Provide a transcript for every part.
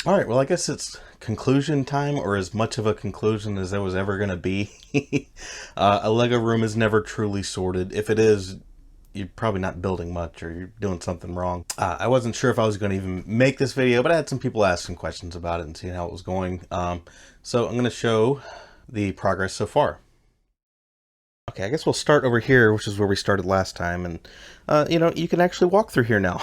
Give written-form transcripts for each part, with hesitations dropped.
All right, well, I guess it's conclusion time, or as much of a conclusion as there was ever going to be. A Lego room is never truly sorted. If it is, you're probably not building much, or you're doing something wrong. I wasn't sure if I was going to even make this video, but I had some people ask some questions about it and seeing how it was going. So I'm going to show the progress so far. Okay, I guess we'll start over here, which is where we started last time, and you can actually walk through here now.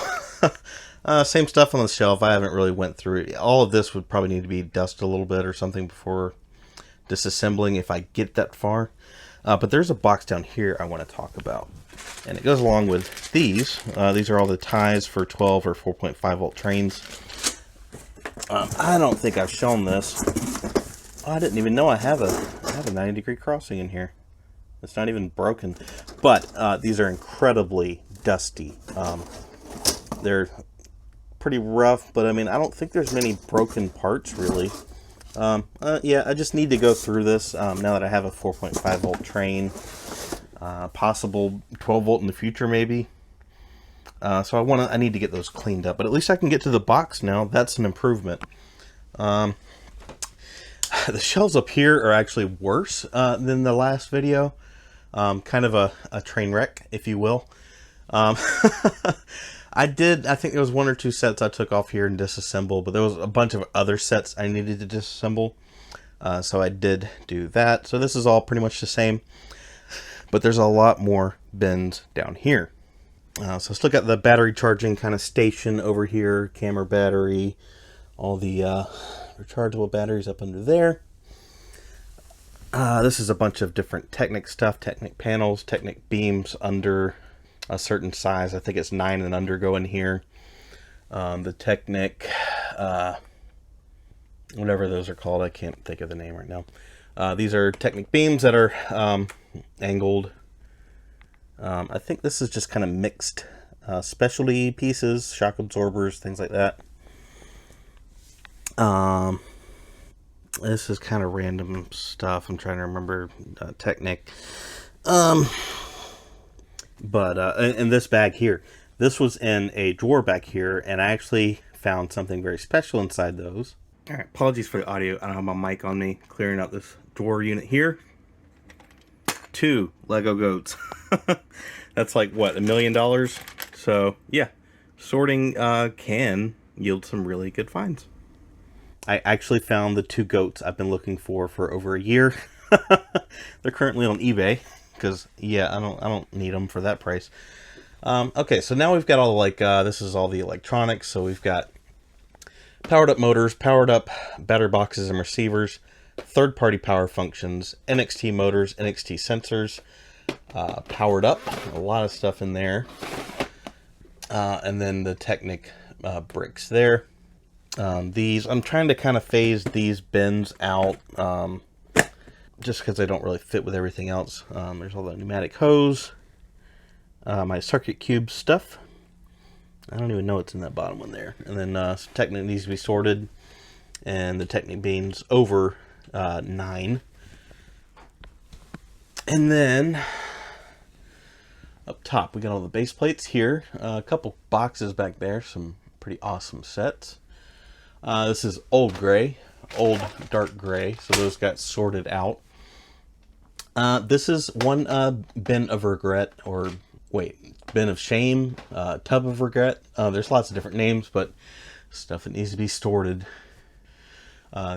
Same stuff on the shelf. I haven't really went through it. All of this would probably need to be dusted a little bit or something before disassembling if I get that far. But there's a box down here I want to talk about, and it goes along with these. These are all the ties for 12 or 4.5 volt trains. I don't think I've shown this. Oh, I didn't even know I have a 90-degree crossing in here. It's not even broken, but these are incredibly dusty. They're pretty rough, but I mean, I don't think there's many broken parts really. Yeah, I just need to go through this now that I have a 4.5 volt train, possible 12 volt in the future maybe. So I need to get those cleaned up, but at least I can get to the box now. That's an improvement. The shelves up here are actually worse than the last video. Kind of a train wreck, if you will. I think there was one or two sets I took off here and disassembled, but there was a bunch of other sets I needed to disassemble. So I did do that. So this is all pretty much the same, but there's a lot more bins down here. So let's look at the battery charging kind of station over here, camera battery, all the rechargeable batteries up under there. This is a bunch of different Technic stuff, Technic panels, Technic beams under a certain size. I think it's 9 and under go in here. The Technic, whatever those are called, I can't think of the name right now. These are Technic beams that are angled. I think this is just kind of mixed specialty pieces, shock absorbers, things like that. This is kind of random stuff. I'm trying to remember Technic. But in this bag here, this was in a drawer back here, and I actually found something very special inside those. All right, apologies for the audio. I don't have my mic on me. Clearing out this drawer unit here. 2 Lego goats. That's like, what, $1 million? So, yeah, sorting can yield some really good finds. I actually found the 2 goats I've been looking for over a year. They're currently on eBay because, yeah, I don't need them for that price. Okay, so now we've got all this is all the electronics. So we've got powered up motors, powered up battery boxes and receivers, third-party power functions, NXT motors, NXT sensors, powered up, a lot of stuff in there, and then the Technic bricks there. These, I'm trying to kind of phase these bins out, just because they don't really fit with everything else. There's all the pneumatic hose, my circuit cube stuff. I don't even know what's in that bottom one there. And then Technic needs to be sorted, and the Technic beams over 9. And then up top, we got all the base plates here. A couple boxes back there, some pretty awesome sets. This is old gray, old dark gray, so those got sorted out. This is one bin of regret, or wait, bin of shame, tub of regret. There's lots of different names, but stuff that needs to be sorted.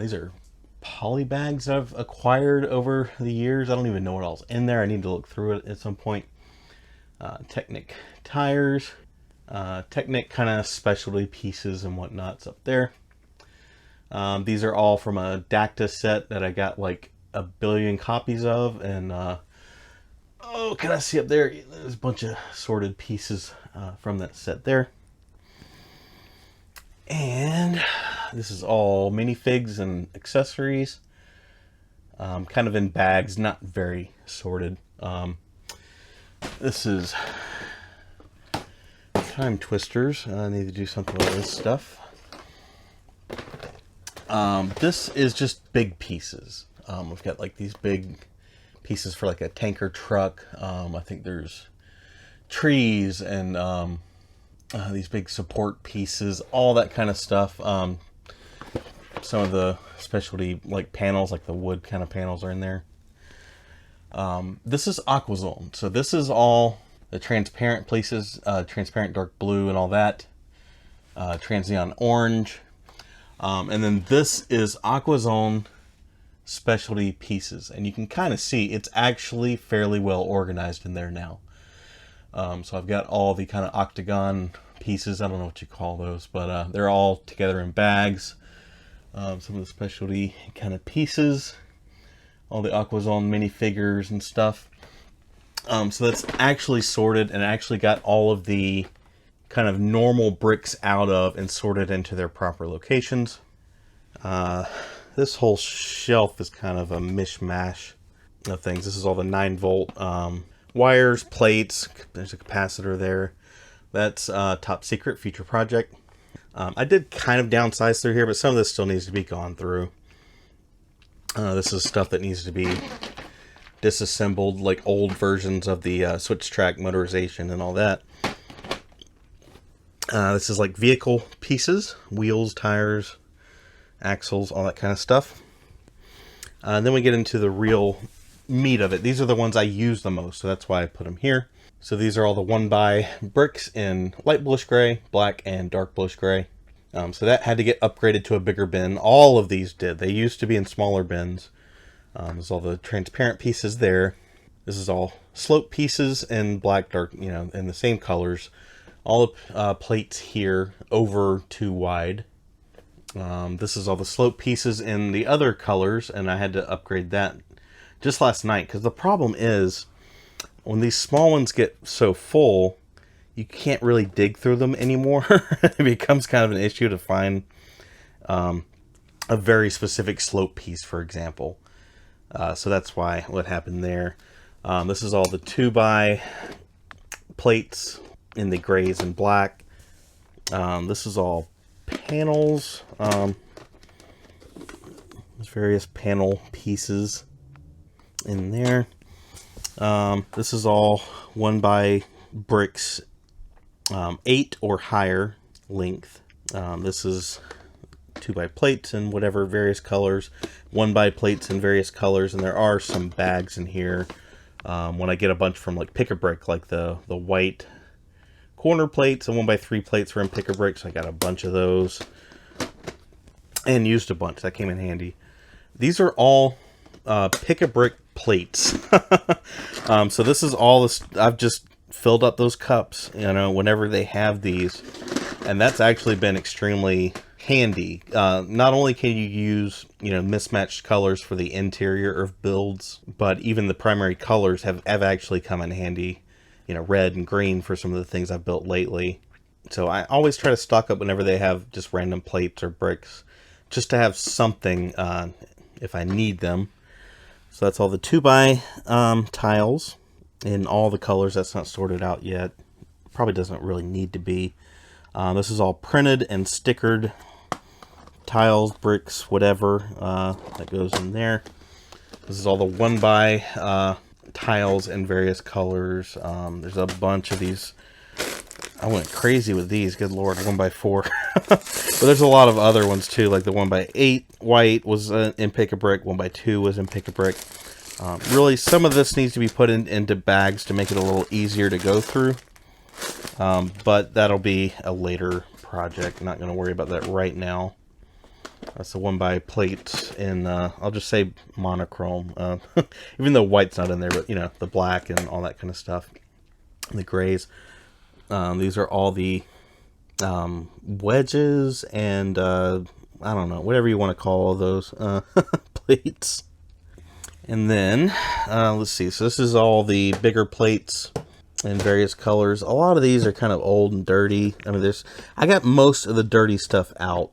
These are poly bags that I've acquired over the years. I don't even know what all's in there. I need to look through it at some point. Technic tires, Technic kind of specialty pieces and whatnot's up there. These are all from a Dacta set that I got like 1 billion copies of, and oh, can I see up there? There's a bunch of sorted pieces from that set there. And this is all minifigs and accessories, kind of in bags, not very sorted. This is time twisters. I need to do something with this stuff. This is just big pieces. We've got like these big pieces for like a tanker truck. I think there's trees and these big support pieces, all that kind of stuff. Some of the specialty like panels, like the wood kind of panels, are in there. This is Aquazone. So this is all the transparent pieces, transparent dark blue and all that. Transneon orange. And then this is Aquazone specialty pieces. And you can kind of see it's actually fairly well organized in there now. So I've got all the kind of octagon pieces. I don't know what you call those, but they're all together in bags. Some of the specialty kind of pieces. All the Aquazone minifigures and stuff. So that's actually sorted and actually got all of the kind of normal bricks out of and sorted into their proper locations. This whole shelf is kind of a mishmash of things. This is all the 9-volt wires, plates. There's a capacitor there. That's top secret, future project. I did kind of downsize through here, but some of this still needs to be gone through. This is stuff that needs to be disassembled, like old versions of the switch track motorization and all that. This is like vehicle pieces, wheels, tires, axles, all that kind of stuff. Then we get into the real meat of it. These are the ones I use the most, so that's why I put them here. So these are all the 1x bricks in light bluish gray, black, and dark bluish gray. So that had to get upgraded to a bigger bin. All of these did. They used to be in smaller bins. There's all the transparent pieces there. This is all slope pieces in black, dark, you know, in the same colors. All the plates here over 2 wide. This is all the slope pieces in the other colors, and I had to upgrade that just last night, because the problem is when these small ones get so full, you can't really dig through them anymore. It becomes kind of an issue to find a very specific slope piece, for example. So that's why what happened there. This is all the 2x plates in the grays and black. This is all panels. There's various panel pieces in there. This is all 1x bricks, 8 or higher length. This is 2x plates in whatever various colors, 1x plates in various colors, and there are some bags in here. When I get a bunch from like Pick-a-Brick, like the white corner plates and 1x3 plates were in Pick-a-Brick, so I got a bunch of those and used a bunch. That came in handy. These are all Pick-a-Brick plates. So this is all this. I've just filled up those cups, you know, whenever they have these, and that's actually been extremely handy. Not only can you use, you know, mismatched colors for the interior of builds, but even the primary colors have actually come in handy. You know, red and green for some of the things I've built lately. So I always try to stock up whenever they have just random plates or bricks, just to have something if I need them. So that's all the 2x tiles in all the colors. That's not sorted out yet. Probably doesn't really need to be. This is all printed and stickered tiles, bricks, whatever that goes in there. This is all the 1x tiles in various colors. There's a bunch of these. I went crazy with these, good lord. 1x4. But there's a lot of other ones too, like the 1x8 white was in Pick-a-Brick, 1x2 was in Pick-a-Brick. Really, some of this needs to be put into bags to make it a little easier to go through, but that'll be a later project. I'm not going to worry about that right now. That's the 1x plate in, I'll just say monochrome. Even though white's not in there, but, you know, the black and all that kind of stuff. And the grays. These are all the wedges and, I don't know, whatever you want to call all those plates. And then, let's see. So this is all the bigger plates in various colors. A lot of these are kind of old and dirty. I mean, I got most of the dirty stuff out.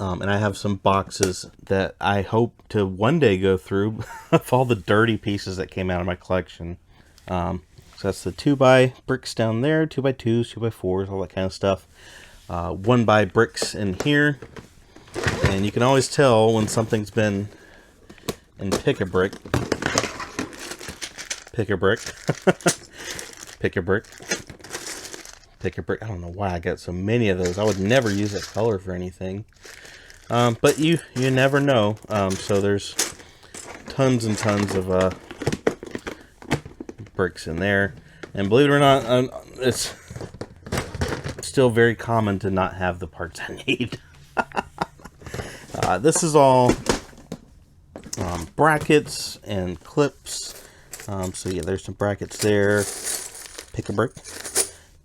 And I have some boxes that I hope to one day go through of all the dirty pieces that came out of my collection. So that's the 2x bricks down there, 2x2s, 2x4s, all that kind of stuff. 1x bricks in here. And you can always tell when something's been in Pick-a-Brick. Pick-a-Brick. Pick-a-Brick. Pick-a-Brick. I don't know why I got so many of those. I would never use that color for anything. But you never know. So there's tons and tons of bricks in there, and believe it or not, it's still very common to not have the parts I need. This is all brackets and clips. So yeah, there's some brackets there. Pick a brick.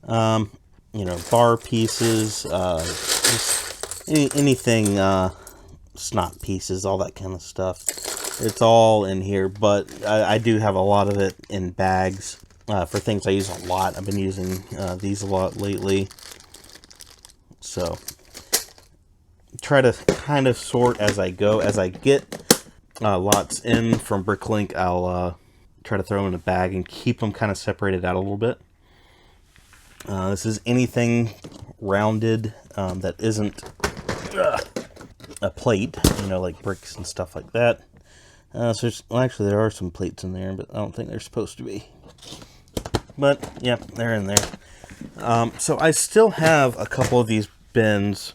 You know, bar pieces, just anything, snot pieces, all that kind of stuff. It's all in here, but I do have a lot of it in bags for things I use a lot. I've been using these a lot lately. So try to kind of sort as I go. As I get lots in from Bricklink, I'll try to throw them in a bag and keep them kind of separated out a little bit. This is anything rounded that isn't a plate, you know, like bricks and stuff like that. So well, actually there are some plates in there, but I don't think they're supposed to be. But yeah, they're in there. So I still have a couple of these bins,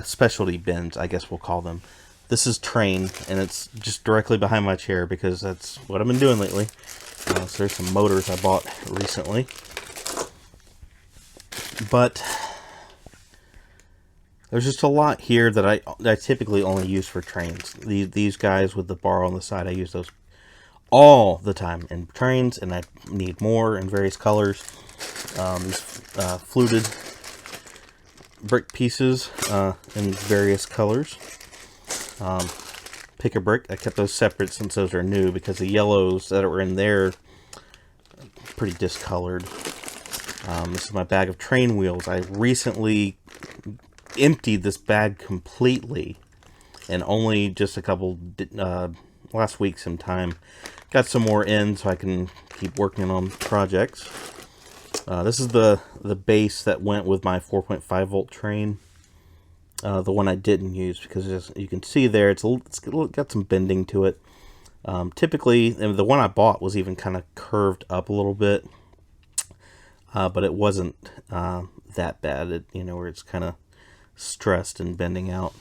specialty bins, I guess we'll call them. This is Train, and it's just directly behind my chair because that's what I've been doing lately. So there's some motors I bought recently. But there's just a lot here that I typically only use for trains. These guys with the bar on the side, I use those all the time in trains, and I need more in various colors. These fluted brick pieces in various colors. Pick a brick. I kept those separate since those are new because the yellows that were in there are pretty discolored. This is my bag of train wheels. I recently emptied this bag completely, and only just a couple last week sometime got some more in so I can keep working on projects. This is the base that went with my 4.5 volt train, the one I didn't use because as you can see there, it's got some bending to it. Typically the one I bought was even kind of curved up a little bit, but it wasn't that bad. You know, where it's kind of stressed and bending out.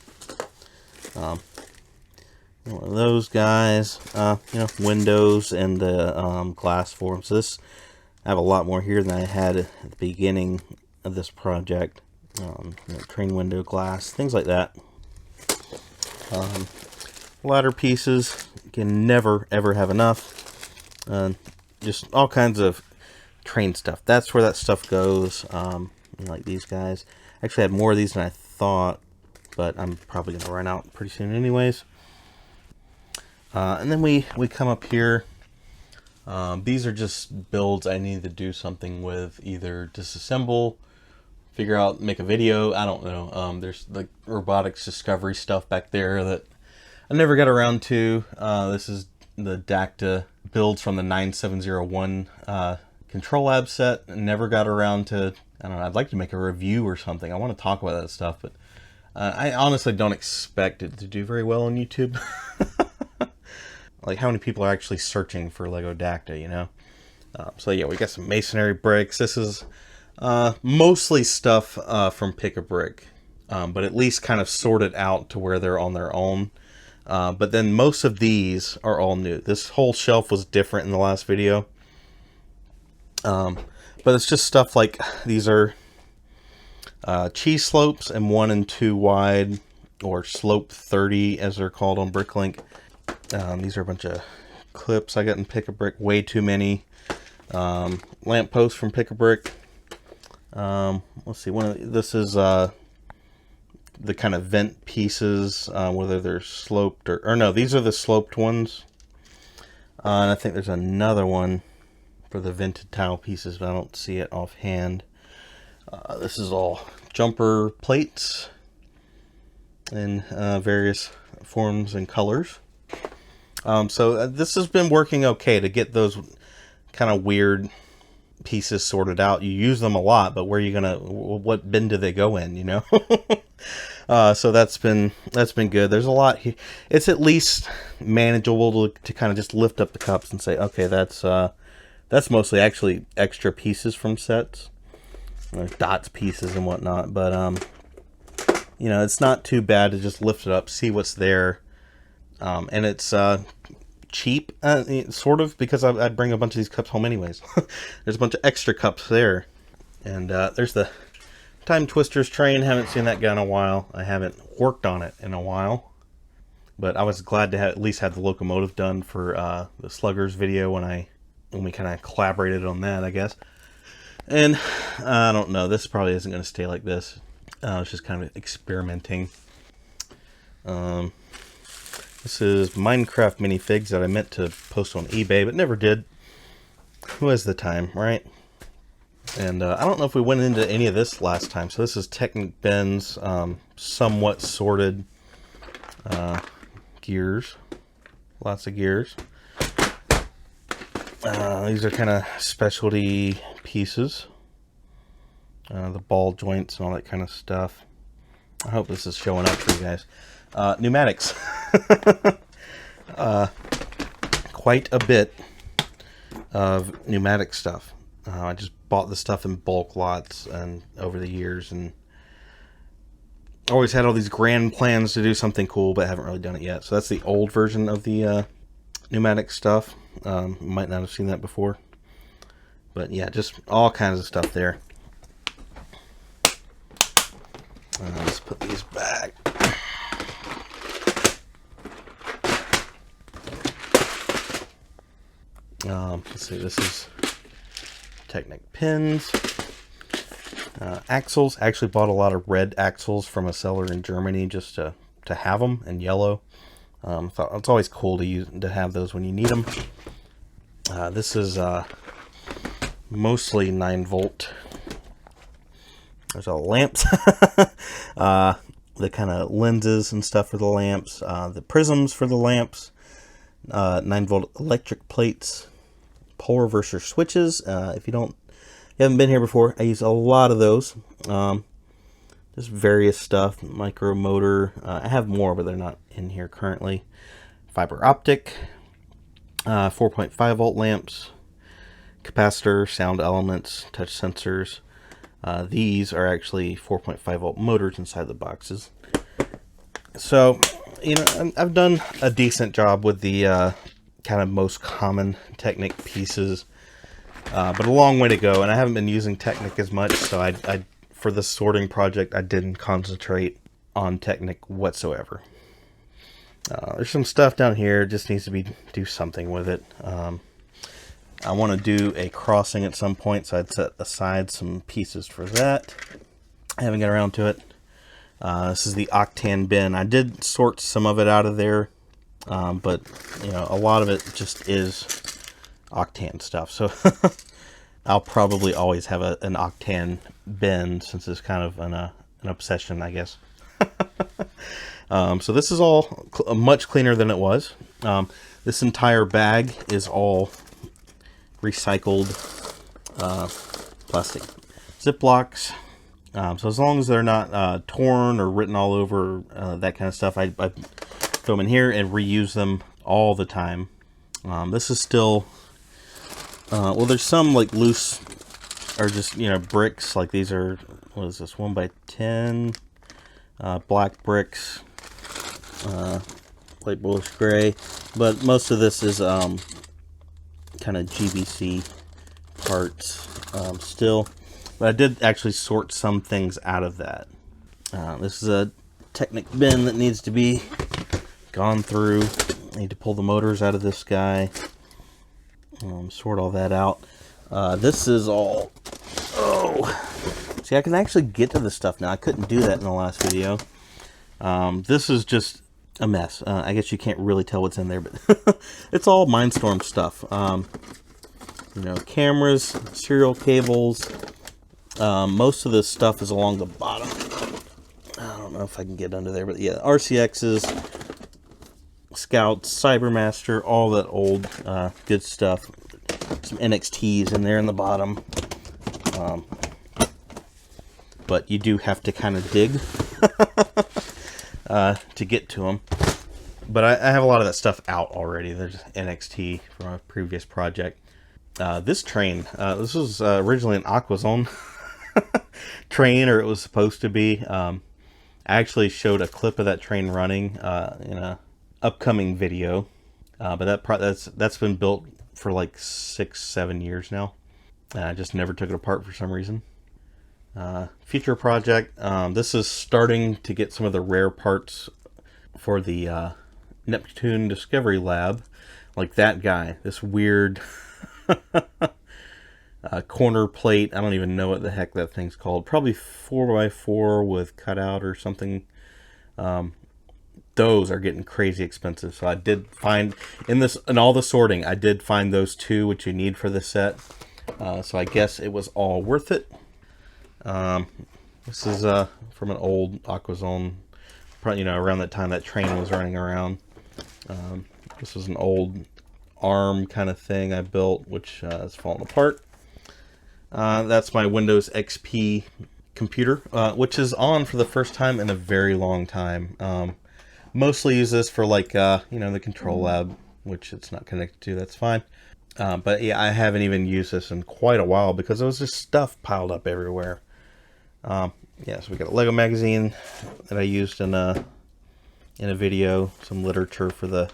One of those guys, you know, windows and the glass for them. So this, I have a lot more here than I had at the beginning of this project. You know, train window glass, things like that. Ladder pieces, you can never ever have enough. Just all kinds of train stuff. That's where that stuff goes. You know, like these guys. Actually, I had more of these than I thought, but I'm probably going to run out pretty soon anyways. And then we come up here. These are just builds I need to do something with, either disassemble, figure out, make a video, I don't know. There's like robotics discovery stuff back there that I never got around to. This is the Dacta builds from the 9701 Control Lab set. Never got around to, I don't know, I'd like to make a review or something. I want to talk about that stuff, but I honestly don't expect it to do very well on YouTube. Like, how many people are actually searching for Lego Dacta, you know? So yeah, we got some masonry bricks. This is mostly stuff from Pick a Brick, but at least kind of sorted out to where they're on their own. But then most of these are all new. This whole shelf was different in the last video. But it's just stuff like, these are cheese slopes and 1 and 2 wide, or slope 30 as they're called on Bricklink. These are a bunch of clips I got in Pick a Brick, way too many. Lamp posts from Pick a Brick. Let's see, this is the kind of vent pieces, whether they're sloped or no, these are the sloped ones. And I think there's another one for the vented tile pieces, but I don't see it offhand. This is all jumper plates in various forms and colors. So this has been working okay to get those kind of weird pieces sorted out. You use them a lot, but where are you gonna, what bin do they go in, you know? So that's been good. There's a lot here. It's at least manageable to kind of just lift up the cups and say, okay, that's mostly actually extra pieces from sets, like dots pieces and whatnot. But you know, it's not too bad to just lift it up, see what's there. And it's cheap, sort of, because I'd bring a bunch of these cups home anyways. There's a bunch of extra cups there. And there's the Time Twisters train. Haven't seen that guy in a while. I haven't worked on it in a while. But I was glad to at least have the locomotive done for the Sluggers video when we kind of collaborated on that, I guess. And I don't know, this probably isn't going to stay like this. It's just kind of experimenting. This is Minecraft minifigs that I meant to post on eBay, but never did. Who has the time, right? And I don't know if we went into any of this last time. So this is Technic bins, somewhat sorted gears. Lots of gears. These are kind of specialty pieces. The ball joints and all that kind of stuff. I hope this is showing up for you guys. Pneumatics. Quite a bit of pneumatic stuff. I just bought the stuff in bulk lots and over the years, and always had all these grand plans to do something cool, but haven't really done it yet. So that's the old version of the pneumatic stuff. Might not have seen that before, but yeah, just all kinds of stuff there. Let's put these back. Let's see, this is Technic pins. Axles. I actually bought a lot of red axles from a seller in Germany just to have them, and yellow. Thought it's always cool to have those when you need them. This is mostly 9-volt. There's all lamps. The kind of lenses and stuff for the lamps. The prisms for the lamps. 9-volt electric plates. Pole reverser switches. If you haven't been here before, I use a lot of those. Just various stuff. Micro motor. I have more, but they're not in here currently. Fiber optic. 4.5 volt lamps. Capacitor, sound elements, touch sensors. These are actually 4.5 volt motors inside the boxes. So, you know, I've done a decent job with the kind of most common Technic pieces, but a long way to go, and I haven't been using Technic as much, so I for this sorting project I didn't concentrate on Technic whatsoever. There's some stuff down here, just needs to do something with it. I want to do a crossing at some point, so I'd set aside some pieces for that. I haven't got around to it. This is the octane bin. I did sort some of it out of there, but you know, a lot of it just is octane stuff. So I'll probably always have an octane bin, since it's kind of an obsession, I guess. So this is all much cleaner than it was. This entire bag is all recycled plastic Ziplocs. So as long as they're not torn or written all over, that kind of stuff, I throw them in here and reuse them all the time. This is still, well, there's some like loose, or just, you know, bricks. Like these are, what is this, 1x10 black bricks, light bluish gray, but most of this is kind of GBC parts still. But I did actually sort some things out of that. This is a Technic bin that needs to be gone through. I need to pull the motors out of this guy. Sort all that out. This is all... Oh! See, I can actually get to this stuff now. I couldn't do that in the last video. This is just a mess. I guess you can't really tell what's in there, but it's all Mindstorm stuff. You know, cameras, serial cables. Most of this stuff is along the bottom. I don't know if I can get under there, but yeah, RCXs, Scouts, Cybermaster, all that old good stuff. Some NXTs in there in the bottom. But you do have to kind of dig to get to them. But I have a lot of that stuff out already. There's NXT from a previous project. This train, this was originally an Aquazone train, or it was supposed to be. I actually showed a clip of that train running in a upcoming video, but that's been built for like 6-7 years now. I just never took it apart for some reason. Future project. This is starting to get some of the rare parts for the Neptune Discovery Lab, like that guy. This weird corner plate. I don't even know what the heck that thing's called. Probably 4x4 with cutout or something. Those are getting crazy expensive. So I did find in all the sorting, I did find those two which you need for the set. So I guess it was all worth it. This is from an old AquaZone, probably, around that time that train was running around. This was an old arm kind of thing I built, which has fallen apart. That's my Windows XP computer, which is on for the first time in a very long time. Mostly use this for like, the control lab, which it's not connected to, that's fine. But yeah, I haven't even used this in quite a while because there was just stuff piled up everywhere. Yeah, so we got a Lego magazine that I used in a video, some literature for the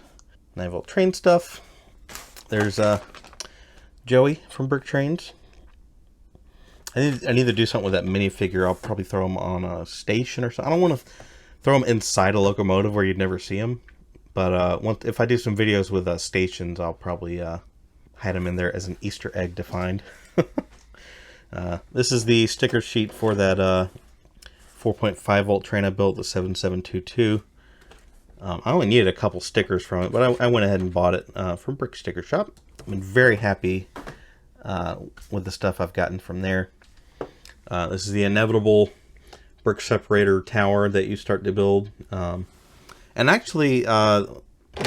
9-volt train stuff. There's Joey from Brick Trains. I need to do something with that minifigure. I'll probably throw him on a station or something. I don't want to throw him inside a locomotive where you'd never see him. But if I do some videos with stations, I'll probably hide him in there as an Easter egg to find. This is the sticker sheet for that 4.5 volt train I built, the 7722. I only needed a couple stickers from it, but I went ahead and bought it from Brick Sticker Shop. I've been very happy with the stuff I've gotten from there. This is the inevitable brick separator tower that you start to build. And actually,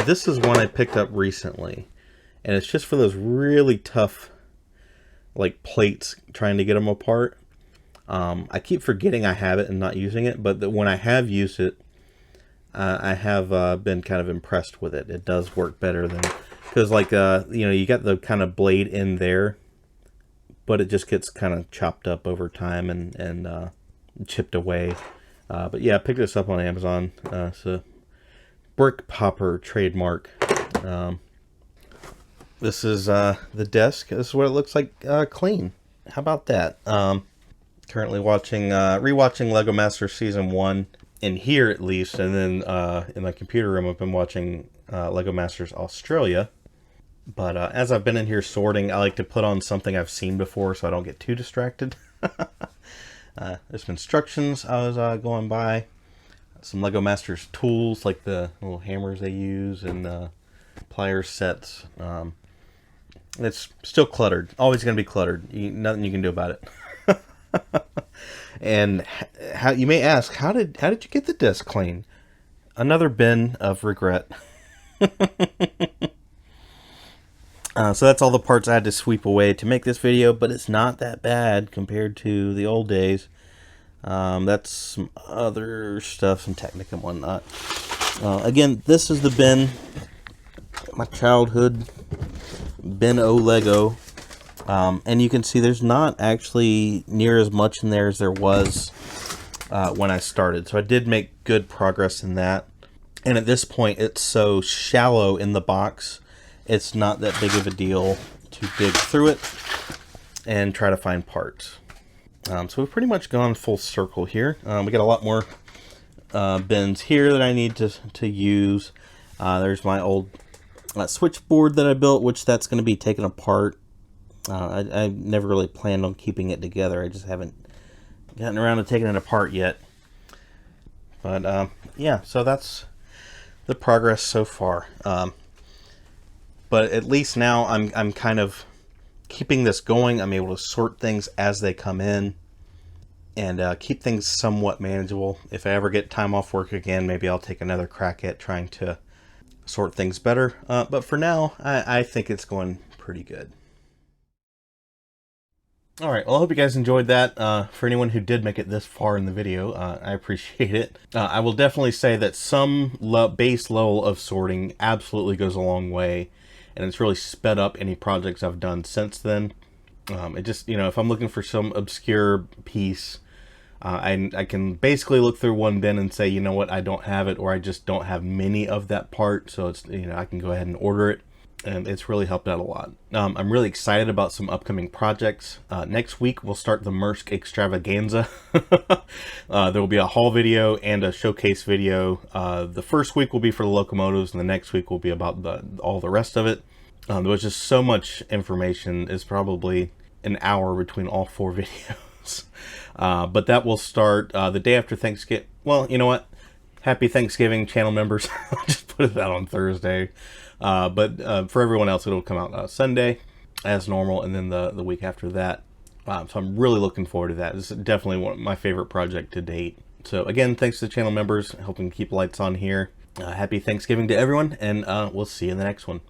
this is one I picked up recently. And it's just for those really tough like plates, trying to get them apart. I keep forgetting I have it and not using it, but when I have used it, I have been kind of impressed with it. It does work better than, because like you got the kind of blade in there, but it just gets kind of chopped up over time and chipped away. But yeah, I picked this up on Amazon. It's a Brick Popper trademark. This is the desk. This is what it looks like clean. How about that? Currently rewatching Lego Masters Season 1 in here at least, and then in my computer room I've been watching Lego Masters Australia. But as I've been in here sorting, I like to put on something I've seen before so I don't get too distracted. There's some instructions I was going by. Some Lego Masters tools, like the little hammers they use, and pliers sets. It's still cluttered. Always going to be cluttered. Nothing you can do about it. And how you may ask, how did you get the desk clean? Another bin of regret. So that's all the parts I had to sweep away to make this video, but it's not that bad compared to the old days. That's some other stuff, some Technic and whatnot. Again, this is the bin, my childhood bin o Lego. And you can see there's not actually near as much in there as there was when I started. So I did make good progress in that. And at this point, it's so shallow in the box, it's not that big of a deal to dig through it and try to find parts. So we've pretty much gone full circle here. We got a lot more bins here that I need to use. There's my old switchboard that I built, which that's going to be taken apart. I never really planned on keeping it together. I just haven't gotten around to taking it apart yet. But yeah, so that's the progress so far. But at least now I'm kind of keeping this going. I'm able to sort things as they come in and keep things somewhat manageable. If I ever get time off work again, maybe I'll take another crack at trying to sort things better. But for now, I think it's going pretty good. Alright, well I hope you guys enjoyed that. For anyone who did make it this far in the video, I appreciate it. I will definitely say that some base level of sorting absolutely goes a long way, and it's really sped up any projects I've done since then. It just, if I'm looking for some obscure piece, I can basically look through one bin and say, you know what, I don't have it, or I just don't have many of that part, so it's, you know, I can go ahead and order it, and it's really helped out a lot. I'm really excited about some upcoming projects. Next week we'll start the Maersk extravaganza. There will be a haul video and a showcase video. The first week will be for the locomotives, and the next week will be about all the rest of it. There was just so much information. It's probably an hour between all 4 videos. But that will start the day after Thanksgiving. Well, you know what? Happy Thanksgiving, channel members. I'll just put it out on Thursday. But for everyone else, it'll come out Sunday as normal, and then the week after that. So I'm really looking forward to that. This is definitely my favorite project to date. So again, thanks to the channel members helping keep lights on here. Happy Thanksgiving to everyone, and we'll see you in the next one.